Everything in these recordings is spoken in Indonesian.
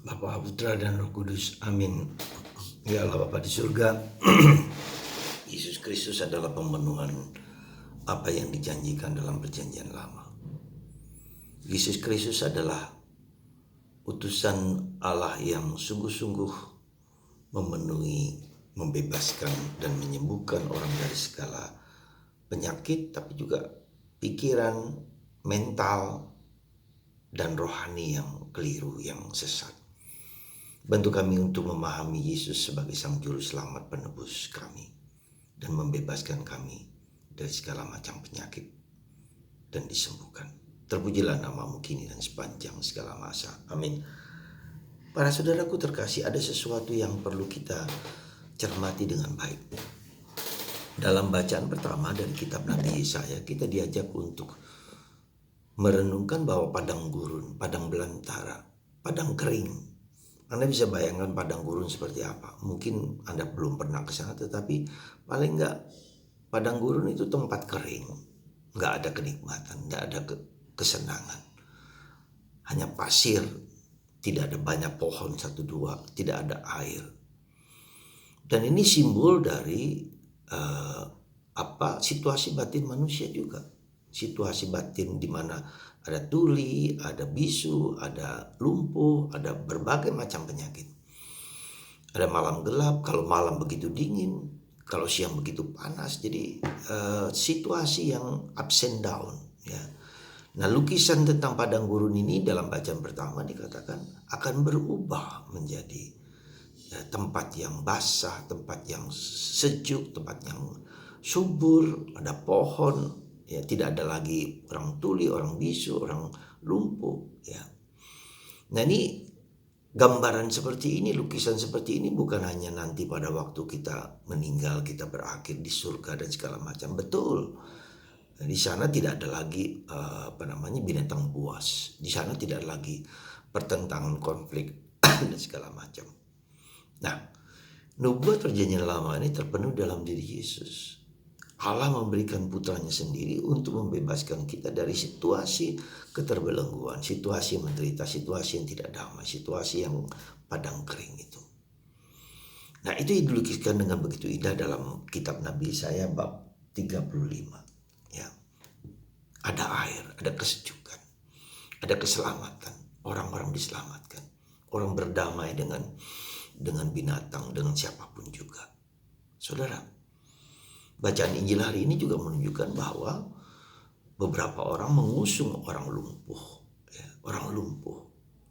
Bapa, Putra, dan Roh Kudus. Amin. Ya Allah Bapa di surga, Yesus Kristus adalah pemenuhan apa yang dijanjikan dalam perjanjian lama. Yesus Kristus adalah utusan Allah yang sungguh-sungguh memenuhi, membebaskan, dan menyembuhkan orang dari segala penyakit, tapi juga pikiran, mental, dan rohani yang keliru, yang sesat. Bantu kami untuk memahami Yesus sebagai Sang Juru Selamat penebus kami dan membebaskan kami dari segala macam penyakit dan disembuhkan. Terpujilah namamu kini dan sepanjang segala masa. Amin. Para saudaraku terkasih, ada sesuatu yang perlu kita cermati dengan baik. Dalam bacaan pertama dari kitab Nabi Yesaya, kita diajak untuk merenungkan bahwa padang gurun, padang belantara, padang kering. Anda bisa bayangkan padang gurun seperti apa. Mungkin Anda belum pernah ke sana, tetapi paling enggak padang gurun itu tempat kering. Enggak ada kenikmatan, enggak ada kesenangan. Hanya pasir, tidak ada banyak pohon satu dua, tidak ada air. Dan ini simbol dari situasi batin manusia juga. Situasi batin di mana ada tuli, ada bisu, ada lumpuh, ada berbagai macam penyakit. Ada malam gelap, kalau malam begitu dingin, kalau siang begitu panas. Jadi situasi yang ups and down, ya. Nah, lukisan tentang padang gurun ini dalam bacaan pertama dikatakan akan berubah menjadi tempat yang basah, tempat yang sejuk, tempat yang subur, ada pohon. Ya, tidak ada lagi orang tuli, orang bisu, orang lumpuh, ya. Nah, ini gambaran seperti ini, lukisan seperti ini bukan hanya nanti pada waktu kita meninggal, kita berakhir di surga dan segala macam. Betul. Di sana tidak ada lagi binatang buas. Di sana tidak ada lagi pertentangan, konflik dan segala macam. Nah, nubuat perjanjian lama ini terpenuhi dalam diri Yesus. Allah memberikan putranya sendiri untuk membebaskan kita dari situasi keterbelengguan, situasi menderita, situasi yang tidak damai, situasi yang padang kering itu. Nah, itu dilukiskan dengan begitu indah dalam kitab Nabi Yesaya bab 35. Ya. Ada air, ada kesejukan, ada keselamatan, orang-orang diselamatkan, orang berdamai dengan binatang, dengan siapapun juga. Saudara, bacaan Injil hari ini juga menunjukkan bahwa beberapa orang mengusung orang lumpuh, ya, orang lumpuh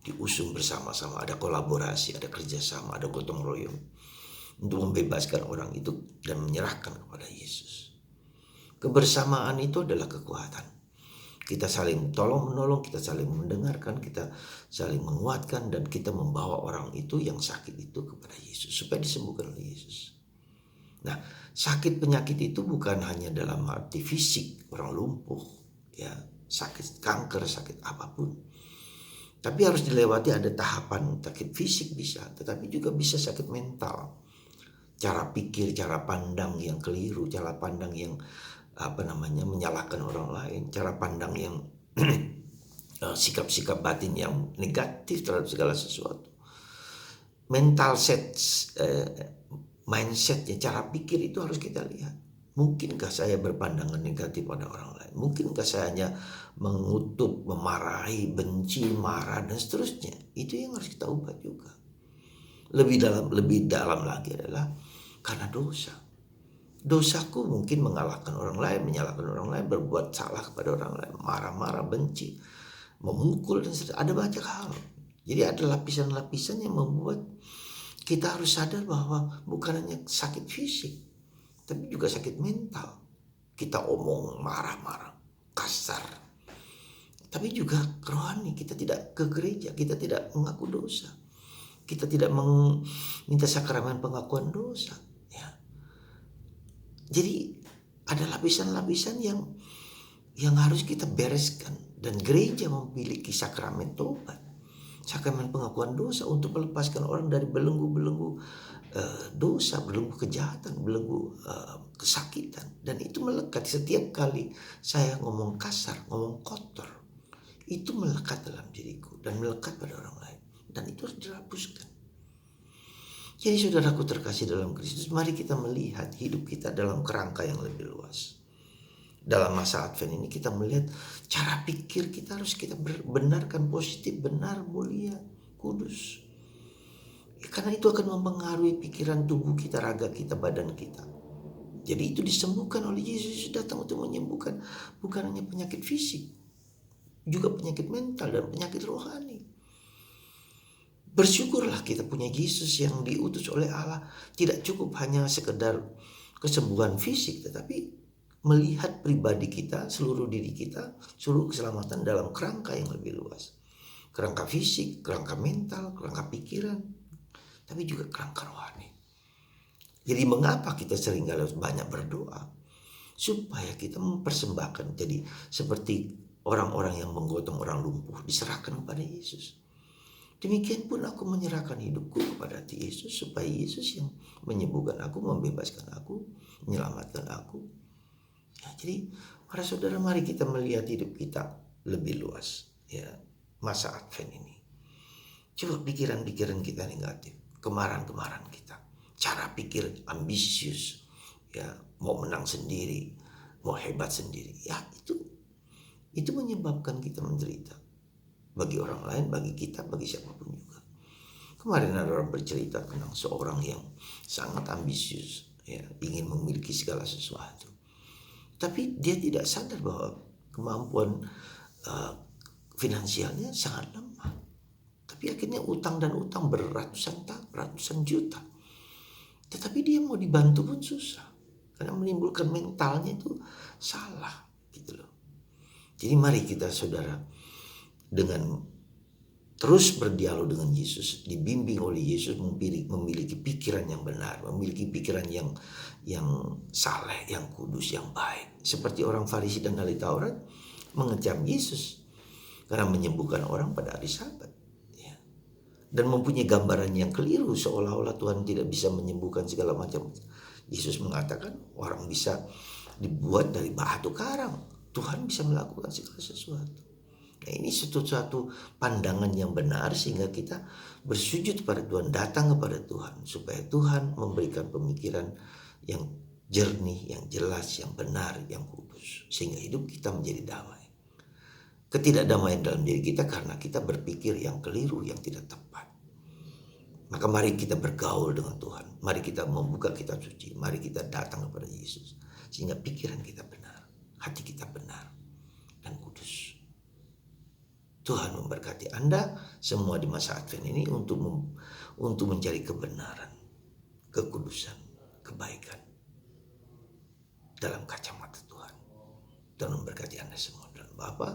diusung bersama-sama, ada kolaborasi, ada kerjasama, ada gotong royong untuk membebaskan orang itu dan menyerahkan kepada Yesus. Kebersamaan itu adalah kekuatan. Kita saling tolong menolong, kita saling mendengarkan, kita saling menguatkan, dan kita membawa orang itu yang sakit itu kepada Yesus supaya disembuhkan oleh Yesus. Nah, sakit penyakit itu bukan hanya dalam arti fisik, orang lumpuh, ya, sakit kanker, sakit apapun. Tapi harus dilewati, ada tahapan. Sakit fisik bisa, tetapi juga bisa sakit mental. Cara pikir, cara pandang yang keliru, cara pandang yang menyalahkan orang lain, cara pandang yang sikap-sikap batin yang negatif terhadap segala sesuatu. Mental mindsetnya, cara pikir itu harus kita lihat. Mungkinkah saya berpandangan negatif pada orang lain? Mungkinkah saya hanya mengutuk, memarahi, benci, marah, dan seterusnya? Itu yang harus kita ubah juga. Lebih dalam lagi adalah karena dosa. Dosaku mungkin mengalahkan orang lain, menyalahkan orang lain, berbuat salah kepada orang lain, marah-marah, benci, memukul, dan seterusnya. Ada banyak hal. Jadi ada lapisan-lapisan yang membuat kita harus sadar bahwa bukan hanya sakit fisik, tapi juga sakit mental. Kita omong marah-marah, kasar. Tapi juga rohani, kita tidak ke gereja, kita tidak mengaku dosa. Kita tidak meminta sakramen pengakuan dosa. Ya. Jadi ada lapisan-lapisan yang harus kita bereskan. Dan gereja memiliki sakramen tobat, sakramen pengakuan dosa untuk melepaskan orang dari belenggu-belenggu dosa, belenggu kejahatan, belenggu kesakitan. Dan itu melekat setiap kali saya ngomong kasar, ngomong kotor, itu melekat dalam diriku dan melekat pada orang lain. dan itu harus dihapuskan. Jadi saudaraku terkasih dalam Kristus, mari kita melihat hidup kita dalam kerangka yang lebih luas. Dalam masa Advent ini kita melihat cara pikir kita harus kita benarkan positif, benar, mulia, kudus. Ya, karena itu akan mempengaruhi pikiran tubuh kita, raga kita, badan kita. Jadi itu disembuhkan oleh Yesus, datang untuk menyembuhkan bukan hanya penyakit fisik, juga penyakit mental dan penyakit rohani. Bersyukurlah kita punya Yesus yang diutus oleh Allah. Tidak cukup hanya sekedar kesembuhan fisik, tetapi melihat pribadi kita, seluruh diri kita, seluruh keselamatan dalam kerangka yang lebih luas. Kerangka fisik, kerangka mental, kerangka pikiran, tapi juga kerangka rohani. Jadi mengapa kita seringkali banyak berdoa? Supaya kita mempersembahkan, jadi seperti orang-orang yang menggotong orang lumpuh, diserahkan kepada Yesus. Demikian pun aku menyerahkan hidupku kepada Yesus, supaya Yesus yang menyembuhkan aku, membebaskan aku, menyelamatkan aku. Ya, jadi para saudara, mari kita melihat hidup kita lebih luas. Ya, masa Advent ini. Coba pikiran-pikiran kita negatif, kemarahan-kemarahan kita, cara pikir ambisius, ya, mau menang sendiri, mau hebat sendiri. Ya, itu menyebabkan kita menderita. Bagi orang lain, bagi kita, bagi siapapun juga. Kemarin ada orang bercerita tentang seorang yang sangat ambisius, ya, ingin memiliki segala sesuatu. Tapi dia tidak sadar bahwa kemampuan finansialnya sangat lemah. Tapi akhirnya utang dan utang ratusan juta. Tetapi dia mau dibantu pun susah, karena menimbulkan mentalnya itu salah, gitu loh. Jadi mari kita saudara, dengan terus berdialog dengan Yesus, dibimbing oleh Yesus, memiliki pikiran yang benar, memiliki pikiran yang saleh, yang kudus, yang baik. Seperti orang Farisi dan ahli Taurat mengecam Yesus karena menyembuhkan orang pada hari Sabat, ya. Dan mempunyai gambaran yang keliru, seolah-olah Tuhan tidak bisa menyembuhkan segala macam. Yesus mengatakan orang bisa dibuat dari batu karang, Tuhan bisa melakukan segala sesuatu. Nah, ini satu pandangan yang benar, sehingga kita bersujud pada Tuhan, datang kepada Tuhan, supaya Tuhan memberikan pemikiran yang jernih, yang jelas, yang benar, yang kudus, sehingga hidup kita menjadi damai. Ketidakdamaian dalam diri kita karena kita berpikir yang keliru, yang tidak tepat. Maka mari kita bergaul dengan Tuhan, mari kita membuka kitab suci, mari kita datang kepada Yesus, sehingga pikiran kita benar, hati kita benar dan kudus. Tuhan memberkati Anda semua di masa Advent ini untuk mencari kebenaran, kekudusan, kebaikan dalam kacamata Tuhan. Dan memberkati Anda semua dalam Bapa,